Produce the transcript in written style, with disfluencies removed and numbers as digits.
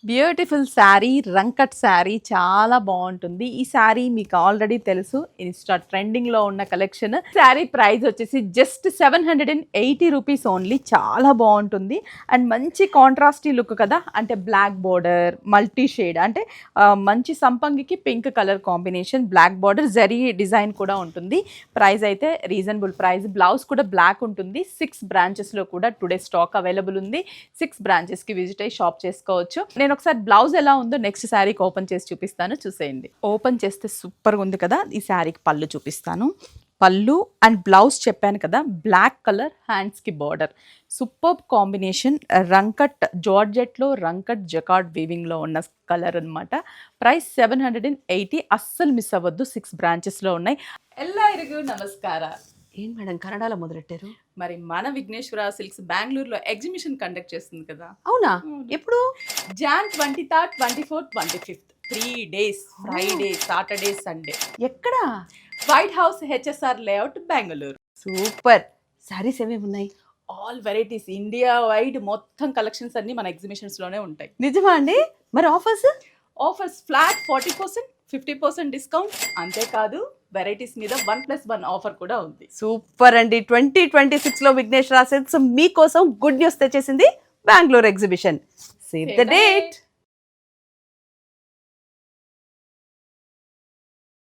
Beautiful sari, రంకట్ sari చాలా బాగుంటుంది. ఈ శారీ మీకు ఆల్రెడీ తెలుసు, ఇన్స్టా ట్రెండింగ్లో ఉన్న కలెక్షన్. శారీ ప్రైస్ వచ్చేసి జస్ట్ 780 రూపీస్ ఓన్లీ. చాలా బాగుంటుంది అండ్ మంచి కాంట్రాస్టీ లుక్ కదా, అంటే బ్లాక్ బోర్డర్ మల్టీ షేడ్, అంటే మంచి సంపంగికి pink colour combination, black border zari design కూడా ఉంటుంది. ప్రైస్ అయితే రీజనబుల్ ప్రైస్. బ్లౌజ్ కూడా బ్లాక్ ఉంటుంది. 6 బ్రాంచెస్లో కూడా టుడే స్టాక్ అవైలబుల్ ఉంది. 6 బ్రాంచెస్కి విజిట్ అయ్యి షాప్ చేసుకోవచ్చు. నేను ఒకసారి బ్లౌజ్ ఎలా ఉందో నెక్స్ట్ శారీకి ఓపెన్ చేసి చూపిస్తాను, చూసేయండి. ఓపెన్ చేస్తే సూపర్గా ఉంది కదా. ఈ శారీకి పళ్ళు చూపిస్తాను. పళ్ళు అండ్ బ్లౌజ్ చెప్పాను కదా, బ్లాక్ కలర్, హ్యాండ్స్కి బార్డర్, సూపర్ కాంబినేషన్. రంకట్ జార్జెట్లో రంకట్ జకార్డ్ వీవింగ్లో ఉన్న కలర్ అనమాట. ప్రైస్ 780. అస్సలు మిస్ అవ్వద్దు. 6 బ్రాంచెస్లో ఉన్నాయి. ఎల్లరిಗೂ నమస్కార. ఏం మేడం కన్నడలో మొదలెట్టారు? మరి మన విఘ్నేశ్వర సిల్క్స్ బెంగళూరులో ఎగ్జిబిషన్ కండక్ట్ చేస్తుంది కదా. అవునా? ఎప్పుడు? Jan 23rd, 24th, 25th 3 days, Friday, Saturday, Sunday. ఎక్కడ? White house, HSR layout, Bengaluru. Super. Sarees ఏమేమి ఉన్నాయి? ఆల్ వెరైటీస్, ఇండియా వైడ్ మొత్తం కలెక్షన్స్ అన్ని మన ఎగ్జిబిషన్స్ లోనే ఉంటాయి. నిజమా అండి? మరి ఆఫర్స్? Offers flat 40%, 50% discount. అంతేకాదు వెరైటీస్ మీద 1+1 ఆఫర్ కూడా ఉంది. సూపర్ అండి. 2026లో విఘ్నేశ్వర సిల్క్స్ మీకోసం గుడ్ న్యూస్ తెచ్చేసింది. Bengaluru exhibition. Save the date.